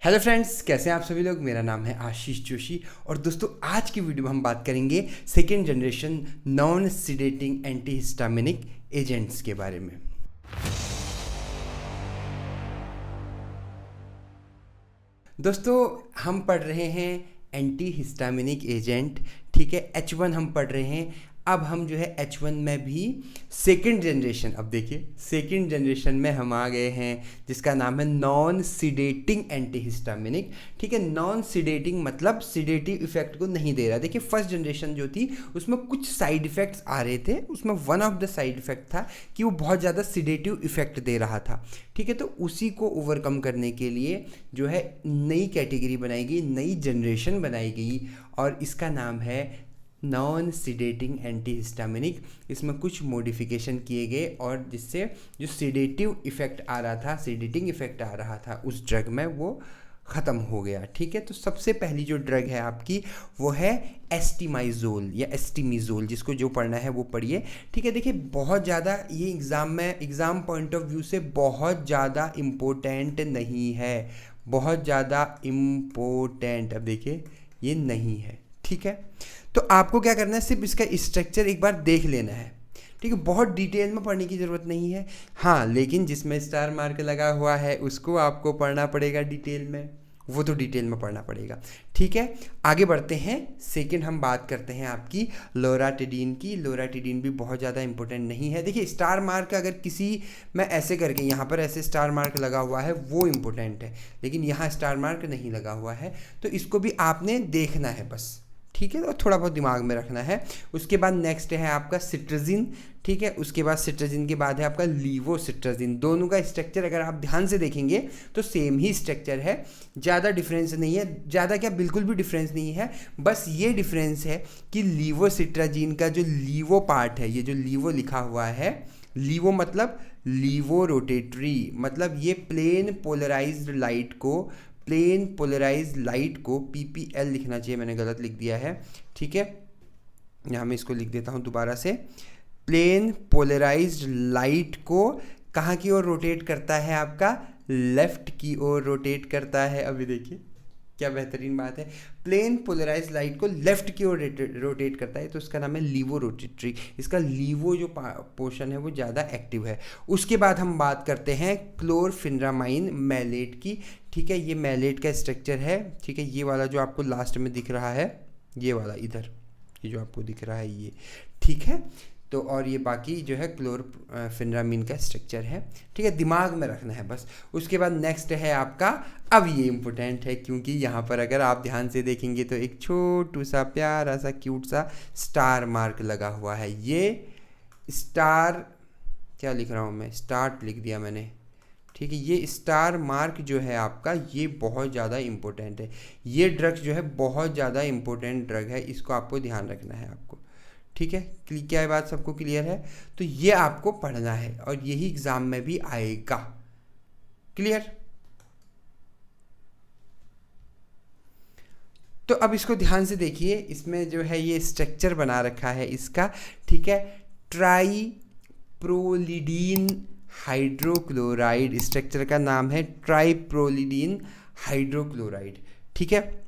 Hello friends, कैसे हैं आप सभी लोग। मेरा नाम है आशीष जोशी और दोस्तों आज की वीडियो में हम बात करेंगे second generation non sedating antihistaminic agents के बारे में। दोस्तों हम पढ़ रहे हैं एंटीहिस्टामिनिक एजेंट, ठीक है। H1 हम पढ़ रहे हैं। अब हम जो है H1 में भी सेकेंड जनरेशन, अब देखिए सेकेंड जनरेशन में हम आ गए हैं जिसका नाम है नॉन सीडेटिंग एंटीहिस्टामिनिक, ठीक है। नॉन सीडेटिंग मतलब सीडेटिव इफेक्ट को नहीं दे रहा। देखिए फर्स्ट जनरेशन जो थी उसमें कुछ साइड इफेक्ट्स आ रहे थे, उसमें one of the side effect था कि वो बहुत ज़्यादा सीडेटिव इफेक्ट दे रहा था, ठीक है। तो उसी को ओवरकम करने के लिए जो है नई कैटेगरी बनाई गई, नई जनरेशन बनाई गई और इसका नाम है नॉन सीडेटिंग एंटीहिस्टामिनिक। इसमें कुछ मॉडिफिकेशन किए गए और जिससे जो सीडेटिव इफेक्ट आ रहा था, सीडेटिंग इफेक्ट आ रहा था उस ड्रग में, वो ख़त्म हो गया, ठीक है। तो सबसे पहली जो ड्रग है आपकी वो है एस्टिमाइजोल या एस्टिमिजोल, जिसको जो पढ़ना है वो पढ़िए, ठीक है। देखिए बहुत ज़्यादा ये एग्ज़ाम पॉइंट ऑफ व्यू से बहुत ज़्यादा इम्पोर्टेंट नहीं है, बहुत ज़्यादा इम्पोर्टेंट, अब देखिए ये नहीं है, ठीक है। तो आपको क्या करना है, सिर्फ इसका स्ट्रक्चर एक बार देख लेना है, ठीक है। बहुत डिटेल में पढ़ने की ज़रूरत नहीं है, हाँ, लेकिन जिसमें स्टार मार्क लगा हुआ है उसको आपको पढ़ना पड़ेगा डिटेल में, वो तो डिटेल में पढ़ना पड़ेगा, ठीक है। आगे बढ़ते हैं। सेकंड हम बात करते हैं आपकी लोराटिडीन की। लोराटिडीन भी बहुत ज़्यादा इंपॉर्टेंट नहीं है। देखिए स्टार मार्क अगर किसी में ऐसे करके यहाँ पर ऐसे स्टार मार्क लगा हुआ है वो इम्पोर्टेंट है, लेकिन यहाँ स्टार मार्क नहीं लगा हुआ है, तो इसको भी आपने देखना है बस, ठीक है। तो थोड़ा बहुत दिमाग में रखना है। उसके बाद नेक्स्ट है आपका सिट्रजिन, ठीक है। उसके बाद सिट्रजिन के बाद है आपका लीवोसिट्रजिन। दोनों का स्ट्रक्चर अगर आप ध्यान से देखेंगे तो सेम ही स्ट्रक्चर है, ज़्यादा डिफरेंस नहीं है, ज़्यादा क्या बिल्कुल भी डिफरेंस नहीं है। बस ये डिफरेंस है कि लीवोसिट्रजिन का जो लीवो पार्ट है, ये जो लीवो लिखा हुआ है, लीवो मतलब लीवो रोटेटरी, मतलब ये प्लेन पोलराइज्ड लाइट को, प्लेन पोलराइज लाइट को PPL लिखना चाहिए, मैंने गलत लिख दिया है, ठीक है। यहाँ मैं इसको लिख देता हूँ दोबारा से। प्लेन पोलराइज्ड लाइट को कहाँ की ओर रोटेट करता है, आपका लेफ्ट की ओर रोटेट करता है। अभी देखिए क्या बेहतरीन बात है, प्लेन पोलराइज लाइट को लेफ्ट की ओर रोटेट करता है, तो इसका नाम है लीवो रोटेटरी। इसका लीवो जो पोर्शन है वो ज़्यादा एक्टिव है। उसके बाद हम बात करते हैं क्लोरफिनरामाइन मैलेट की, ठीक है। ये मैलेट का स्ट्रक्चर है, ठीक है। ये वाला जो आपको लास्ट में दिख रहा है, ये वाला इधर, ये जो आपको दिख रहा है ये, ठीक है। तो और ये बाकी जो है क्लोरफिनरामिन का स्ट्रक्चर है, ठीक है, दिमाग में रखना है बस। उसके बाद नेक्स्ट है आपका, अब ये इम्पोर्टेंट है क्योंकि यहाँ पर अगर आप ध्यान से देखेंगे तो एक छोटू सा प्यारा सा क्यूट सा स्टार मार्क लगा हुआ है। ये स्टार, क्या लिख रहा हूँ मैं, स्टार्ट लिख दिया मैंने, ठीक है। ये स्टार मार्क जो है आपका, ये बहुत ज़्यादा इम्पोर्टेंट है। ये ड्रग जो है बहुत ज़्यादा इम्पोर्टेंट ड्रग है, इसको आपको ध्यान रखना है आपको, ठीक है। क्या बात सबको क्लियर है? तो ये आपको पढ़ना है और यही एग्जाम में भी आएगा, क्लियर। तो अब इसको ध्यान से देखिए, इसमें जो है ये स्ट्रक्चर बना रखा है इसका, ठीक है। ट्राइप्रोलिडीन हाइड्रोक्लोराइड, स्ट्रक्चर का नाम है ट्राइप्रोलिडीन हाइड्रोक्लोराइड, ठीक है।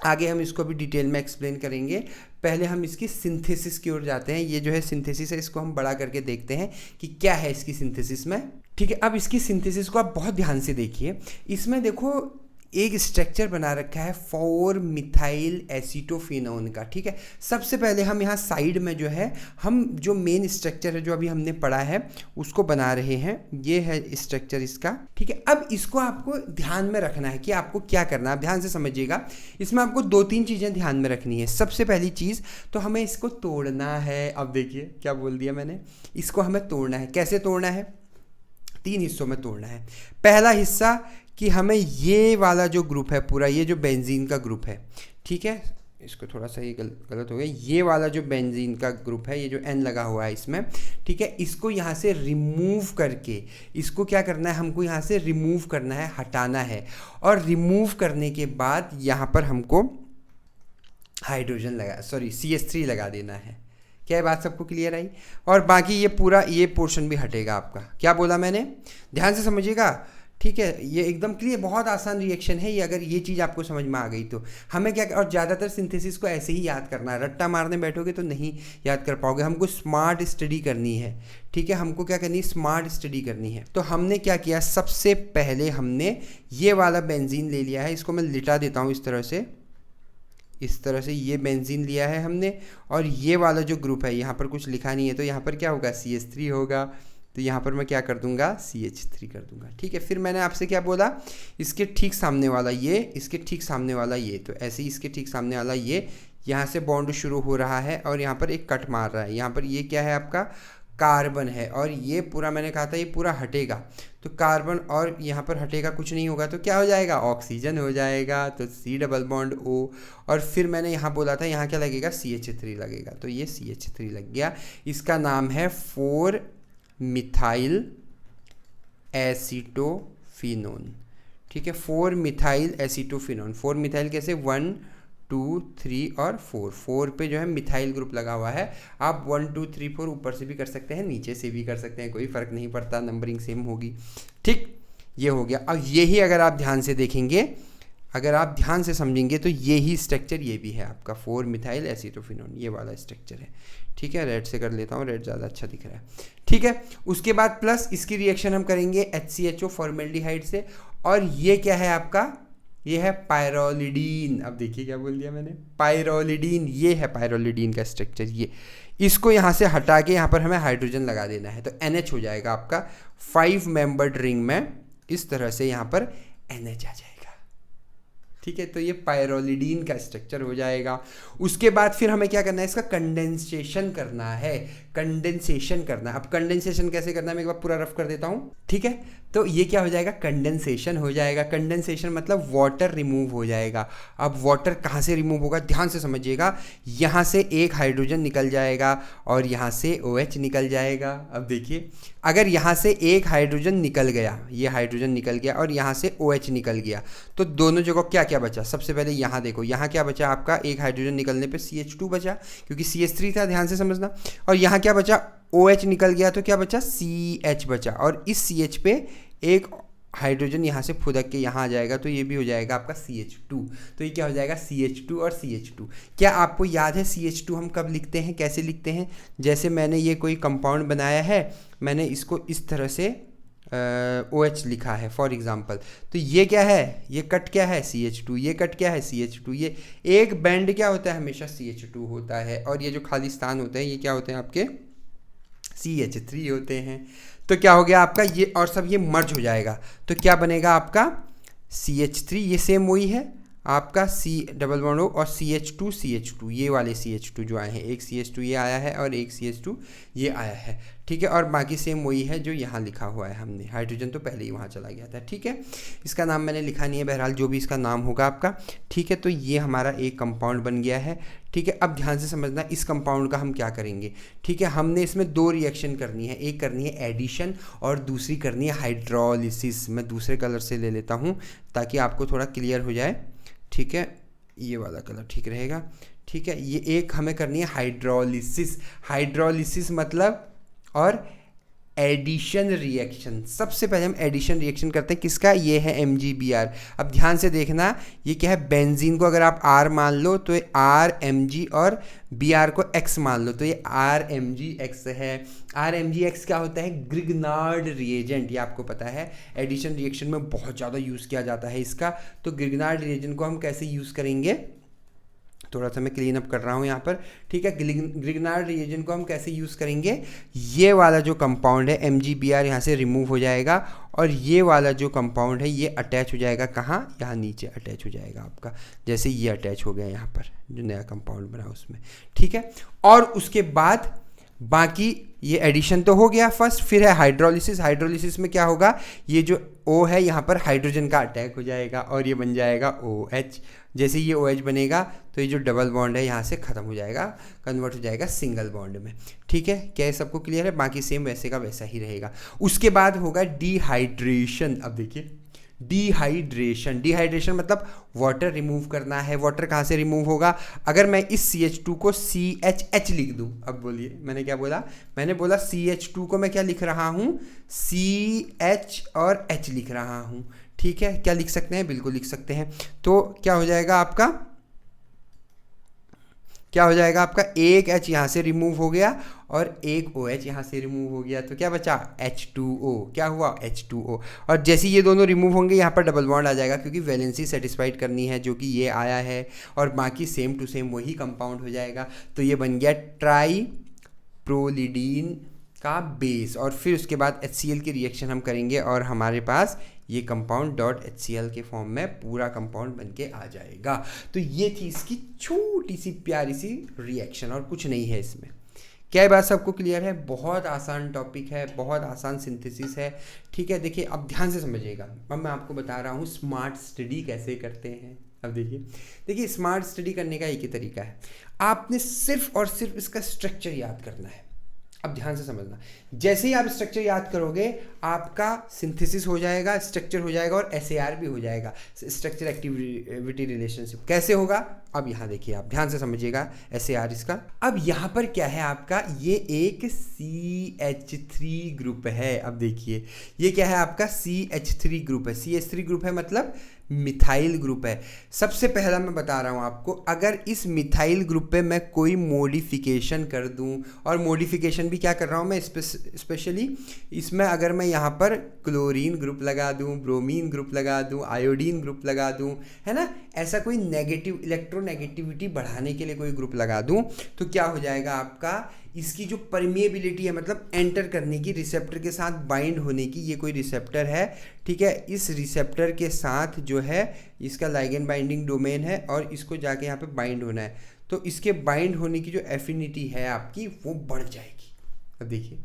आगे हम इसको भी डिटेल में एक्सप्लेन करेंगे। पहले हम इसकी सिंथेसिस की ओर जाते हैं। ये जो है सिंथेसिस है, इसको हम बड़ा करके देखते हैं कि क्या है इसकी सिंथेसिस में, ठीक है। अब इसकी सिंथेसिस को आप बहुत ध्यान से देखिए। इसमें देखो एक स्ट्रक्चर बना रखा है 4 मिथाइल एसीटोफेनोन का, ठीक है। सबसे पहले हम यहाँ साइड में जो है, हम जो मेन स्ट्रक्चर है जो अभी हमने पढ़ा है उसको बना रहे हैं। ये है स्ट्रक्चर इसका, ठीक है। अब इसको आपको ध्यान में रखना है कि आपको क्या करना है, आप ध्यान से समझिएगा। इसमें आपको 2-3 चीज़ें ध्यान में रखनी है। सबसे पहली चीज़ तो हमें इसको तोड़ना है। अब देखिए क्या बोल दिया मैंने, इसको हमें तोड़ना है। कैसे तोड़ना है? 3 हिस्सों में तोड़ना है। पहला हिस्सा कि हमें ये वाला जो ग्रुप है पूरा, ये जो बेंजीन का ग्रुप है, ठीक है, इसको थोड़ा सा ये गलत हो गया, ये वाला जो बेंजीन का ग्रुप है, ये जो N लगा हुआ है इसमें, ठीक है, इसको यहाँ से रिमूव करके, इसको क्या करना है, हमको यहाँ से रिमूव करना है, हटाना है। और रिमूव करने के बाद यहाँ पर हमको हाइड्रोजन लगा, सॉरी CH3 लगा देना है। क्या ये बात सबको क्लियर आई? और बाकी ये पूरा ये पोर्शन भी हटेगा आपका। क्या बोला मैंने, ध्यान से समझिएगा, ठीक है, ये एकदम क्लियर, बहुत आसान रिएक्शन है ये। अगर ये चीज़ आपको समझ में आ गई तो हमें क्या, और ज़्यादातर सिंथेसिस को ऐसे ही याद करना है, रट्टा मारने बैठोगे तो नहीं याद कर पाओगे। हमको स्मार्ट स्टडी करनी है, ठीक है, हमको क्या करनी है, स्मार्ट स्टडी करनी है। तो हमने क्या किया, सबसे पहले हमने ये वाला बेंजीन ले लिया है, इसको मैं लिटा देता हूँ इस तरह से, इस तरह से ये बेंजीन लिया है हमने। और ये वाला जो ग्रुप है, यहाँ पर कुछ लिखा नहीं है तो यहाँ पर क्या होगा, CH3 होगा। तो यहाँ पर मैं क्या कर दूंगा, CH3 कर दूंगा, ठीक है। फिर मैंने आपसे क्या बोला, इसके ठीक सामने वाला ये, इसके ठीक सामने वाला ये, तो ऐसे ही इसके ठीक सामने वाला ये, यहाँ से बॉन्ड शुरू हो रहा है और यहाँ पर एक कट मार रहा है। यहाँ पर ये क्या है, आपका कार्बन है, और ये पूरा मैंने कहा था ये पूरा हटेगा, तो कार्बन और यहाँ पर हटेगा, कुछ नहीं होगा तो क्या हो जाएगा, ऑक्सीजन हो जाएगा। तो C डबल बॉन्ड O, और फिर मैंने यहाँ बोला था यहाँ क्या लगेगा, CH3 लगेगा, तो ये CH3 लग गया। इसका नाम है 4 मिथाइल एसीटोफिनोन, ठीक है, 4 मिथाइल एसीटोफिनोन। 4 मिथाइल कैसे, 1 2 3 और 4 पे जो है मिथाइल ग्रुप लगा हुआ है। आप 1 2 3 4 ऊपर से भी कर सकते हैं, नीचे से भी कर सकते हैं, कोई फ़र्क नहीं पड़ता, नंबरिंग सेम होगी, ठीक। ये हो गया। अब यही अगर आप ध्यान से देखेंगे, अगर आप ध्यान से समझेंगे तो ये ही स्ट्रक्चर ये भी है आपका 4 मिथाइल एसीटोफिनोन, ये वाला स्ट्रक्चर है, ठीक है। रेड से कर लेता हूँ, रेड ज़्यादा अच्छा दिख रहा है, ठीक है। उसके बाद प्लस इसकी रिएक्शन हम करेंगे HCHO फॉर्मेल्डिहाइड से, और ये क्या है आपका, ये है पायरोलिडीन। अब देखिए क्या बोल दिया मैंने, पायरोलिडीन, ये है पायरोलिडीन का स्ट्रक्चर। ये इसको यहाँ से हटा के यहाँ पर हमें हाइड्रोजन लगा देना है, तो NH हो जाएगा आपका 5 मेंबर्ड रिंग में, इस तरह से यहाँ पर NH आ जाएगा, ठीक है। तो ये पायरोलिडीन का स्ट्रक्चर हो जाएगा। उसके बाद फिर हमें क्या करना है, इसका कंडेंसेशन करना है, कंडेंसेशन करना है। अब कंडेंसेशन कैसे करना है मैं एक बार पूरा रफ कर देता हूँ, ठीक है। तो ये क्या हो जाएगा, कंडेंसेशन हो जाएगा। कंडेंसेशन मतलब वाटर रिमूव हो जाएगा। अब वाटर कहाँ से रिमूव होगा, ध्यान से समझिएगा, यहाँ से एक हाइड्रोजन निकल जाएगा और यहाँ से OH निकल जाएगा। अब देखिए, अगर यहाँ से एक हाइड्रोजन निकल गया, ये हाइड्रोजन निकल गया और यहाँ से OH निकल गया, तो दोनों जगह क्या क्या बचा, सबसे पहले यहाँ देखो, यहाँ क्या बचा आपका, एक हाइड्रोजन निकलने पे CH2 बचा, क्योंकि CH3 था, ध्यान से समझना। और यहाँ क्या बचा, OH निकल गया तो क्या बचा, CH बचा, और इस CH पे एक हाइड्रोजन यहाँ से फुदक के यहाँ आ जाएगा, तो ये भी हो जाएगा आपका CH2। तो ये क्या हो जाएगा, CH2 और CH2। क्या आपको याद है CH2 हम कब लिखते हैं, कैसे लिखते हैं? जैसे मैंने ये कोई कंपाउंड बनाया है, मैंने इसको इस तरह से OH लिखा है फॉर एग्जांपल, तो ये क्या है, ये कट क्या है, CH2, ये कट क्या है, CH2, ये एक बैंड क्या होता है, हमेशा CH2 होता है, और ये जो खाली स्थान होते हैं ये क्या होते हैं आपके, CH3 होते हैं। तो क्या हो गया आपका, ये और सब ये मर्ज हो जाएगा, तो क्या बनेगा आपका CH3, ये सेम वही है आपका C डबल बॉन्ड O, और CH2 ये वाले CH2 जो आए हैं, एक CH2 ये आया है और एक CH2 ये आया है, ठीक है। और बाकी सेम वही है जो यहाँ लिखा हुआ है हमने, हाइड्रोजन तो पहले ही वहाँ चला गया था, ठीक है। इसका नाम मैंने लिखा नहीं है, बहरहाल जो भी इसका नाम होगा आपका, ठीक है। तो ये हमारा एक कंपाउंड बन गया है, ठीक है। अब ध्यान से समझना, इस कंपाउंड का हम क्या करेंगे, ठीक है। हमने इसमें 2 रिएक्शन करनी है, एक करनी है एडिशन और दूसरी करनी है हाइड्रोलिसिस। मैं दूसरे कलर से ले लेता हूँ ताकि आपको थोड़ा क्लियर हो जाए, ठीक है। ये वाला कलर ठीक रहेगा, ठीक है। ये एक हमें करनी है हाइड्रोलिसिस, हाइड्रोलिसिस मतलब और एडिशन रिएक्शन। सबसे पहले हम एडिशन रिएक्शन करते हैं, किसका, ये है MgBr। अब ध्यान से देखना, ये क्या है, बेंजीन को अगर आप R मान लो तो ये RMg, और Br को X मान लो तो ये RMgX है। RMgX क्या होता है, ग्रिग्नार्ड रिएजेंट, ये आपको पता है, एडिशन रिएक्शन में बहुत ज़्यादा यूज़ किया जाता है इसका। तो ग्रिग्नार्ड रिएजेंट को हम कैसे यूज़ करेंगे, थोड़ा सा मैं क्लीन अप कर रहा हूँ यहाँ पर, ठीक है। ग्रिग्नार्ड रिएजेंट को हम कैसे यूज़ करेंगे, ये वाला जो कंपाउंड है MgBr यहाँ से रिमूव हो जाएगा, और ये वाला जो कंपाउंड है ये अटैच हो जाएगा कहाँ, यहाँ नीचे अटैच हो जाएगा आपका, जैसे ये अटैच हो गया यहाँ पर जो नया कंपाउंड बना उसमें, ठीक है। और उसके बाद बाकी ये एडिशन तो हो गया फर्स्ट, फिर है हाइड्रोलिसिस। हाइड्रोलिसिस में क्या होगा, ये जो O है यहाँ पर हाइड्रोजन का अटैक हो जाएगा और ये बन जाएगा OH। जैसे ये OH बनेगा तो ये जो डबल बॉन्ड है यहाँ से ख़त्म हो जाएगा, कन्वर्ट हो जाएगा सिंगल बॉन्ड में, ठीक है। क्या ये सबको क्लियर है, बाकी सेम वैसे का वैसा ही रहेगा। उसके बाद होगा डिहाइड्रेशन। अब देखिए डिहाइड्रेशन, डिहाइड्रेशन मतलब वाटर रिमूव करना है। वाटर कहाँ से रिमूव होगा? अगर मैं इस CH2 को CHH लिख दूँ, अब बोलिए मैंने क्या बोला? मैंने बोला CH2 को मैं क्या लिख रहा हूँ? CH और H लिख रहा हूँ, ठीक है। क्या लिख सकते हैं? बिल्कुल लिख सकते हैं। तो क्या हो जाएगा आपका? क्या हो जाएगा आपका? एक H यहाँ से रिमूव हो गया और एक OH यहाँ से रिमूव हो गया, तो क्या बचा? H2O। क्या हुआ? H2O। और जैसे ये दोनों रिमूव होंगे यहाँ पर डबल बॉन्ड आ जाएगा, क्योंकि वैलेंसी सेटिस्फाइड करनी है, जो कि ये आया है, और बाकी सेम टू सेम वही कंपाउंड हो जाएगा। तो ये बन गया ट्राई प्रोलिडीन का बेस, और फिर उसके बाद HCl की रिएक्शन हम करेंगे और हमारे पास ये कंपाउंड .HCl के फॉर्म में पूरा कंपाउंड बन के आ जाएगा। तो ये थी इसकी छोटी सी प्यारी सी रिएक्शन, और कुछ नहीं है इसमें। क्या ये बात सबको क्लियर है? बहुत आसान टॉपिक है, बहुत आसान सिंथेसिस है, ठीक है। देखिए अब ध्यान से समझिएगा, अब मैं आपको बता रहा हूँ स्मार्ट स्टडी कैसे करते हैं। अब देखिए स्मार्ट स्टडी करने का एक ही तरीका है, आपने सिर्फ और सिर्फ इसका स्ट्रक्चर याद करना है। अब ध्यान से समझना, जैसे ही आप स्ट्रक्चर याद करोगे आपका सिंथेसिस हो जाएगा, स्ट्रक्चर हो जाएगा, और SAR भी हो जाएगा, स्ट्रक्चर एक्टिविटी रिलेशनशिप। कैसे होगा? अब यहाँ देखिए, आप ध्यान से समझिएगा SAR इसका। अब यहाँ पर क्या है आपका? ये एक CH3 ग्रुप है। अब देखिए ये क्या है आपका? CH3 ग्रुप है। CH3 ग्रुप है मतलब मिथाइल ग्रुप है। सबसे पहला मैं बता रहा हूँ आपको, अगर इस मिथाइल ग्रुप पे मैं कोई मॉडिफिकेशन कर दूँ, और मॉडिफिकेशन भी क्या कर रहा हूँ मैं स्पेशली इसमें, अगर मैं यहाँ पर क्लोरीन ग्रुप लगा दूँ, ब्रोमीन ग्रुप लगा दूँ, आयोडीन ग्रुप लगा दूँ, है ना, ऐसा कोई नेगेटिव इलेक्ट्रोनेगेटिविटी बढ़ाने के लिए कोई ग्रुप लगा दूँ, तो क्या हो जाएगा आपका? इसकी जो परमिएबिलिटी है, मतलब एंटर करने की, रिसेप्टर के साथ बाइंड होने की, ये कोई रिसेप्टर है, ठीक है। इस रिसेप्टर के साथ जो है इसका लाइगेंड बाइंडिंग डोमेन है, और इसको जाके यहाँ पे बाइंड होना है, तो इसके बाइंड होने की जो एफिनिटी है आपकी वो बढ़ जाएगी। अब देखिए,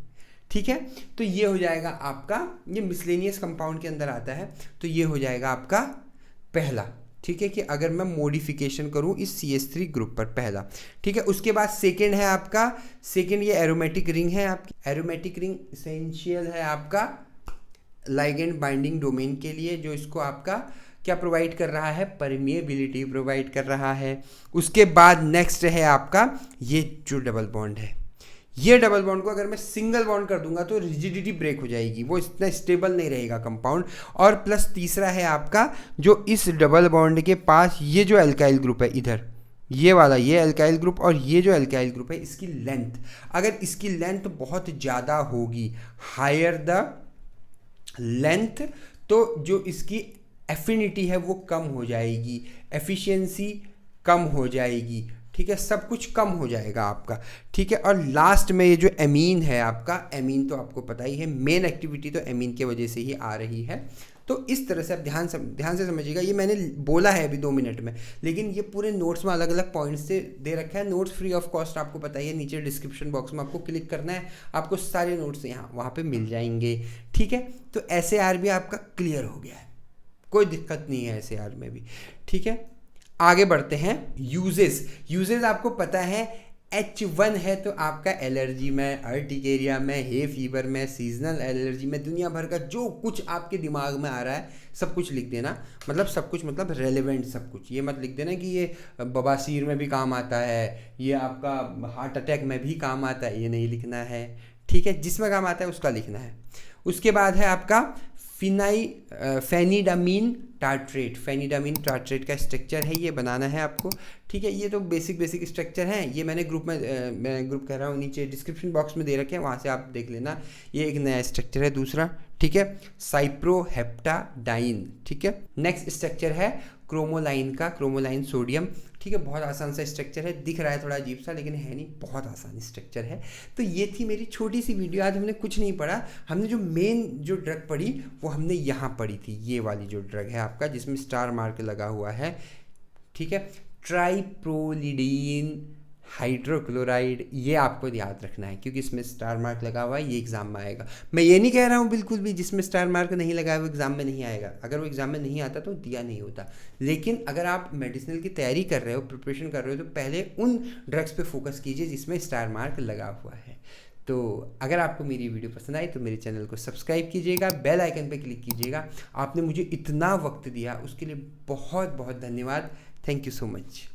ठीक है। तो ये हो जाएगा आपका, ये मिसलेनियस कंपाउंड के अंदर आता है, तो ये हो जाएगा आपका पहला, ठीक है, कि अगर मैं मॉडिफिकेशन करूं इस CH3 ग्रुप पर, पहला, ठीक है। उसके बाद सेकंड है आपका, सेकंड ये एरोमेटिक रिंग है आपकी। एरोमेटिक रिंग एसेंशियल है आपका लाइगेंड बाइंडिंग डोमेन के लिए, जो इसको आपका क्या प्रोवाइड कर रहा है? परमिएबिलिटी प्रोवाइड कर रहा है। उसके बाद नेक्स्ट है आपका ये जो डबल बॉन्ड है, ये डबल बॉन्ड को अगर मैं सिंगल बॉन्ड कर दूंगा तो रिजिडिटी ब्रेक हो जाएगी, वो इतना स्टेबल नहीं रहेगा कंपाउंड। और प्लस तीसरा है आपका जो इस डबल बॉन्ड के पास ये जो एल्काइल ग्रुप है, इधर ये वाला, ये एल्काइल ग्रुप और ये जो एल्काइल ग्रुप है, इसकी लेंथ, अगर इसकी लेंथ बहुत ज़्यादा होगी, हायर द लेंथ, तो जो इसकी एफिनिटी है वो कम हो जाएगी, एफिशिएंसी कम हो जाएगी, ठीक है, सब कुछ कम हो जाएगा आपका, ठीक है। और लास्ट में ये जो एमीन है आपका, एमीन तो आपको पता ही है, मेन एक्टिविटी तो एमीन के वजह से ही आ रही है। तो इस तरह से आप ध्यान से समझिएगा। ये मैंने बोला है अभी 2 मिनट में, लेकिन ये पूरे नोट्स में अलग अलग पॉइंट्स से दे रखा है। नोट्स फ्री ऑफ कॉस्ट, आपको पता ही है, नीचे डिस्क्रिप्शन बॉक्स में आपको क्लिक करना है, आपको सारे नोट्स यहाँ वहाँ पे मिल जाएंगे, ठीक है। तो SAR भी आपका क्लियर हो गया है, कोई दिक्कत नहीं है SAR में भी, ठीक है। आगे बढ़ते हैं। यूजेस आपको पता है, H1 है तो आपका एलर्जी में, अर्टिकेरिया में, हे फीवर में, सीजनल एलर्जी में, दुनिया भर का जो कुछ आपके दिमाग में आ रहा है सब कुछ लिख देना, मतलब सब कुछ मतलब रेलेवेंट सब कुछ। ये मत लिख देना कि ये बवासीर में भी काम आता है, ये आपका हार्ट अटैक में भी काम आता है, ये नहीं लिखना है, ठीक है। जिसमें काम आता है उसका लिखना है। उसके बाद है आपका फेनिडामीन टार्ट्रेट। फेनिडामीन टार्ट्रेट का स्ट्रक्चर है, ये बनाना है आपको, ठीक है। ये तो बेसिक स्ट्रक्चर हैं, ये मैंने ग्रुप में मैं ग्रुप कह रहा हूँ, नीचे डिस्क्रिप्शन बॉक्स में दे रखे हैं, वहाँ से आप देख लेना। ये एक नया स्ट्रक्चर है दूसरा, ठीक है, साइप्रोहेप्टाडाइन, ठीक है। नेक्स्ट स्ट्रक्चर है क्रोमोलाइन का, क्रोमोलाइन सोडियम, ठीक है। बहुत आसान सा स्ट्रक्चर है, दिख रहा है थोड़ा अजीब सा, लेकिन है नहीं, बहुत आसान स्ट्रक्चर है। तो ये थी मेरी छोटी सी वीडियो। आज हमने कुछ नहीं पढ़ा, हमने जो मेन जो ड्रग पढ़ी वो हमने यहाँ पढ़ी थी, ये वाली जो ड्रग है आपका जिसमें स्टार मार्क लगा हुआ है, ठीक है, ट्राइप्रोलिडीन हाइड्रोक्लोराइड। ये आपको याद रखना है क्योंकि इसमें स्टार मार्क लगा हुआ है, ये एग्जाम में आएगा। मैं ये नहीं कह रहा हूँ बिल्कुल भी जिसमें स्टार मार्क नहीं लगा है वो एग्जाम में नहीं आएगा, अगर वो एग्जाम में नहीं आता तो दिया नहीं होता। लेकिन अगर आप मेडिसिनल की तैयारी कर रहे हो, प्रिपरेशन कर रहे हो, तो पहले उन ड्रग्स पे फोकस कीजिए जिसमें स्टार मार्क लगा हुआ है। तो अगर आपको मेरी वीडियो पसंद आई तो मेरे चैनल को सब्सक्राइब कीजिएगा, बेल आइकन पर क्लिक कीजिएगा। आपने मुझे इतना वक्त दिया उसके लिए बहुत बहुत धन्यवाद। Thank you so much.